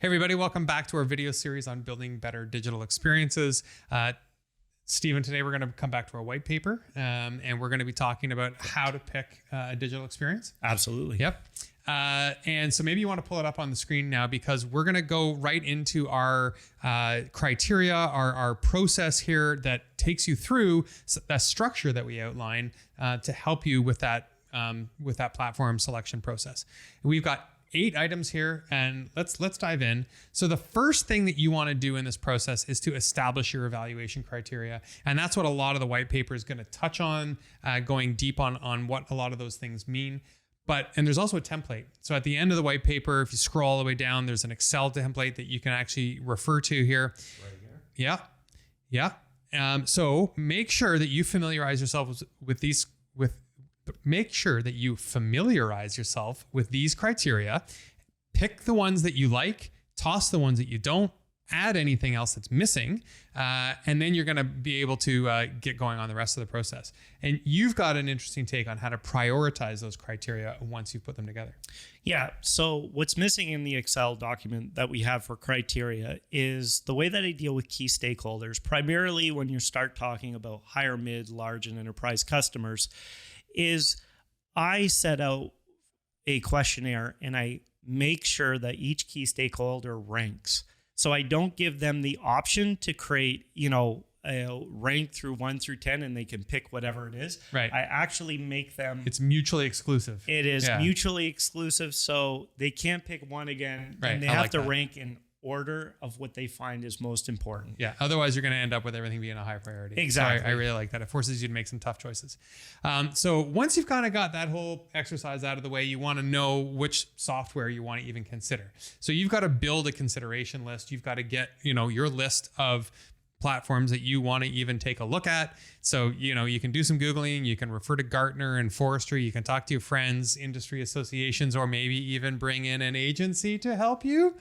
Hey everybody, welcome back to our video series on building better digital experiences. Stephen, today we're going to come back to our white paper and we're going to be talking about how to pick a digital experience. Absolutely. Yep. And so maybe you want to pull it up on the screen now because we're going to go right into our criteria, our process here that takes you through that structure that we outline to help you with that platform selection process. We've got 8 items here, and let's dive in. So the first thing that you want to do in this process is to establish your evaluation criteria. And that's what a lot of the white paper is going to touch on, going deep on what a lot of those things mean. And there's also a template. So at the end of the white paper, if you scroll all the way down, there's an Excel template that you can actually refer to here. Right here. Yeah. So make sure that you familiarize yourself make sure that you familiarize yourself with these criteria. Pick the ones that you like, toss the ones that you don't, add anything else that's missing, and then you're going to be able to get going on the rest of the process. And you've got an interesting take on how to prioritize those criteria once you put them together. Yeah. So what's missing in the Excel document that we have for criteria is the way that I deal with key stakeholders, primarily when you start talking about higher, mid, large, and enterprise customers, is I set out a questionnaire and I make sure that each key stakeholder ranks. So I don't give them the option to create, a rank through 1 through 10 and they can pick whatever it is. Right. I actually make them. It's mutually exclusive. It is mutually exclusive. So they can't pick one again. Right. And they have to rank in order of what they find is most important. Yeah. Otherwise, you're going to end up with everything being a high priority. Exactly. So I really like that. It forces you to make some tough choices. So once you've kind of got that whole exercise out of the way, you want to know which software you want to even consider. So you've got to build a consideration list. You've got to get, your list of platforms that you want to even take a look at. So, you can do some Googling, you can refer to Gartner and Forrester, you can talk to your friends, industry associations, or maybe even bring in an agency to help you.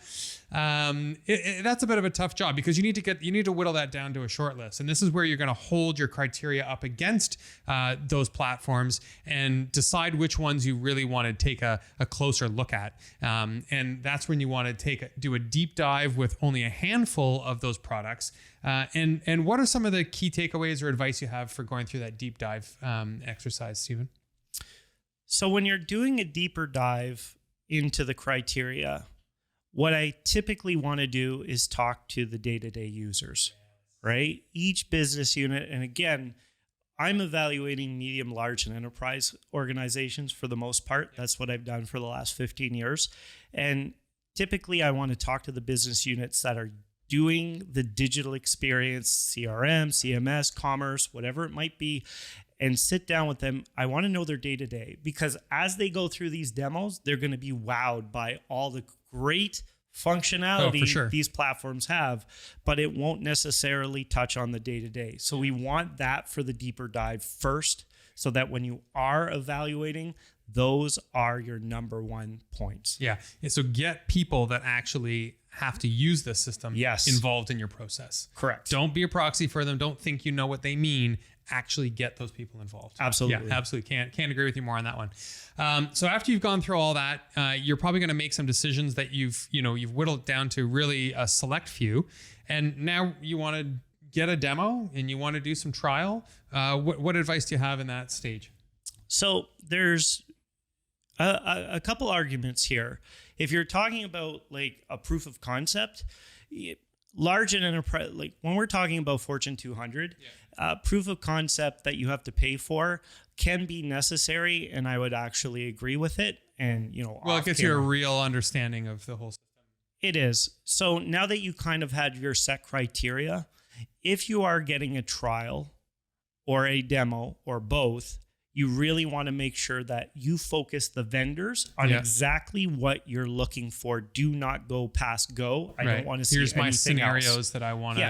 That's a bit of a tough job because you need to whittle that down to a short list. And this is where you're going to hold your criteria up against those platforms and decide which ones you really want to take a closer look at. And that's when you want to do a deep dive with only a handful of those products. And what are some of the key takeaways or advice you have for going through that deep dive exercise, Stephen? So when you're doing a deeper dive into the criteria, what I typically want to do is talk to the day-to-day users, right? Each business unit. And again, I'm evaluating medium, large, and enterprise organizations for the most part. That's what I've done for the last 15 years. And typically I want to talk to the business units that are doing the digital experience, CRM, CMS, commerce, whatever it might be, and sit down with them. I want to know their day-to-day because as they go through these demos, they're going to be wowed by all the great functionality these platforms have, but it won't necessarily touch on the day-to-day. So we want that for the deeper dive first so that when you are evaluating, those are your number one points. Yeah. So get people that actually have to use this system involved in your process. Correct. Don't be a proxy for them. Don't think you know what they mean. Actually get those people involved. Absolutely. Yeah, absolutely. Can't agree with you more on that one. So after you've gone through all that, you're probably going to make some decisions that you've whittled down to really a select few. And now you want to get a demo and you want to do some trial. What advice do you have in that stage? So there's a couple arguments here. If you're talking about like a proof of concept, large and enterprise, like when we're talking about Fortune 200, proof of concept that you have to pay for can be necessary, and I would actually agree with it. And it gets you a real understanding of the whole system. It is. So now that you kind of had your set criteria, if you are getting a trial or a demo or both, you really want to make sure that you focus the vendors on exactly what you're looking for. Do not go past go. I don't want to see anything else. Here's my scenarios that I want to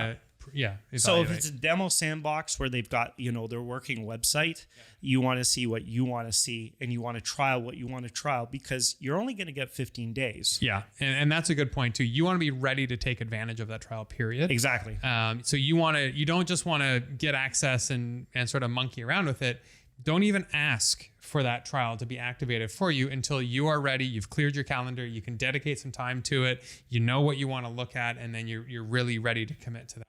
evaluate. So if it's a demo sandbox where they've got, their working website, you want to see what you want to see and you want to trial what you want to trial because you're only going to get 15 days. Yeah. And that's a good point too. You want to be ready to take advantage of that trial period. Exactly. So you don't just want to get access and sort of monkey around with it. Don't even ask for that trial to be activated for you until you are ready. You've cleared your calendar. You can dedicate some time to it. You know what you want to look at, and then you're really ready to commit to that.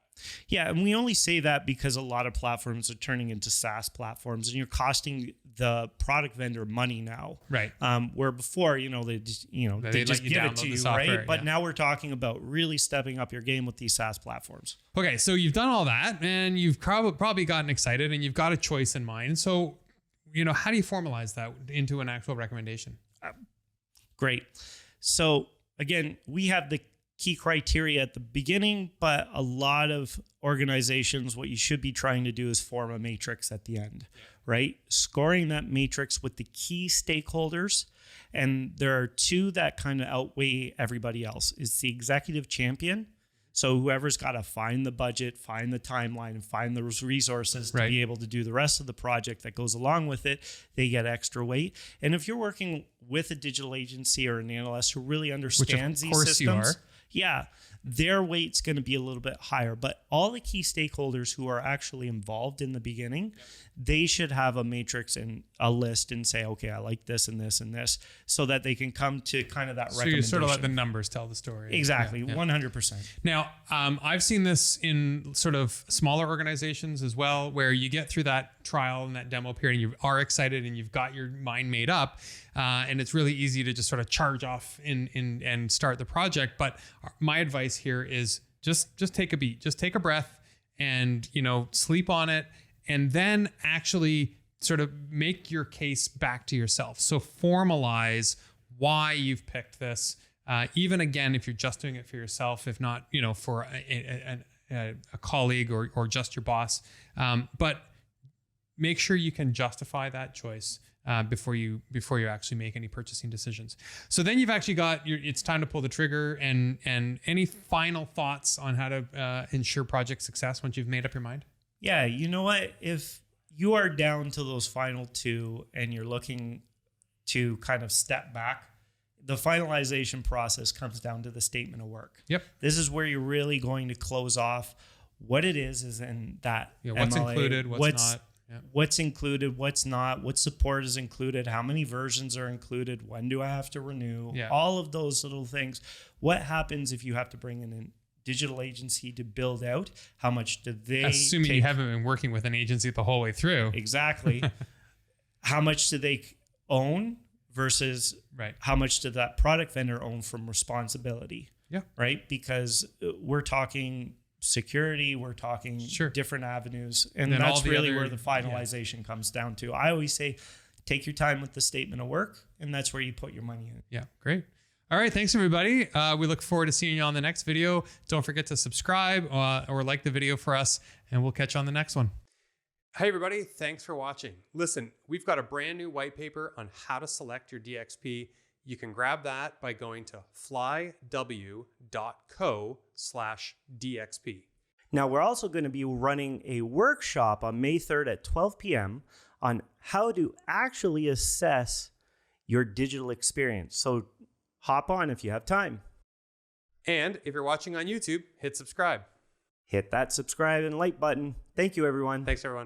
Yeah, and we only say that because a lot of platforms are turning into SaaS platforms, and you're costing the product vendor money now. Right. Where before, they just, they just give it to you, right? But now we're talking about really stepping up your game with these SaaS platforms. Okay, so you've done all that, and you've probably gotten excited, and you've got a choice in mind. So, how do you formalize that into an actual recommendation? Great. So again, we have the key criteria at the beginning, but a lot of organizations, what you should be trying to do is form a matrix at the end, right? Scoring that matrix with the key stakeholders. And there are two that kind of outweigh everybody else. It's the executive champion. So whoever's got to find the budget, find the timeline, and find those resources to be able to do the rest of the project that goes along with it, they get extra weight. And if you're working with a digital agency or an analyst who really understands these systems, their weight's going to be a little bit higher. But all the key stakeholders who are actually involved in the beginning, they should have a matrix and a list and say, okay, I like this and this and this, so that they can come to kind of that recommendation. So you sort of let the numbers tell the story. Exactly, 100%. Now, I've seen this in sort of smaller organizations as well, where you get through that trial and that demo period, and you are excited and you've got your mind made up, and it's really easy to just sort of charge off and start the project. But my advice here is just take a beat, just take a breath, and sleep on it, and then actually sort of make your case back to yourself. So formalize why you've picked this, even again, if you're just doing it for yourself, if not, for a colleague or just your boss. But make sure you can justify that choice before you actually make any purchasing decisions. So then you've actually got it's time to pull the trigger. And any final thoughts on how to ensure project success once you've made up your mind? Yeah, you know what? If you are down to those final two and you're looking to kind of step back, the finalization process comes down to the statement of work. Yep. This is where you're really going to close off what it is in that what's MLA, included, what's not. Yep. What's included, what's not, what support is included, how many versions are included, when do I have to renew, all of those little things. What happens if you have to bring in a digital agency to build out? How much do they Assuming you haven't been working with an agency the whole way through. Exactly. How much do they own versus how much did that product vendor own from responsibility? Yeah. Right? Because we're talking security, we're talking different avenues, and that's really where the finalization comes down to. I always say, take your time with the statement of work, and that's where you put your money in. Yeah, great. All right, thanks everybody. We look forward to seeing you on the next video. Don't forget to subscribe or like the video for us, and we'll catch you on the next one. Hey everybody, thanks for watching. Listen, we've got a brand new white paper on how to select your DXP. You can grab that by going to flyw.co/DXP. Now, we're also going to be running a workshop on May 3rd at 12 p.m. on how to actually assess your digital experience. So hop on if you have time. And if you're watching on YouTube, hit subscribe. Hit that subscribe and like button. Thank you, everyone. Thanks, everyone.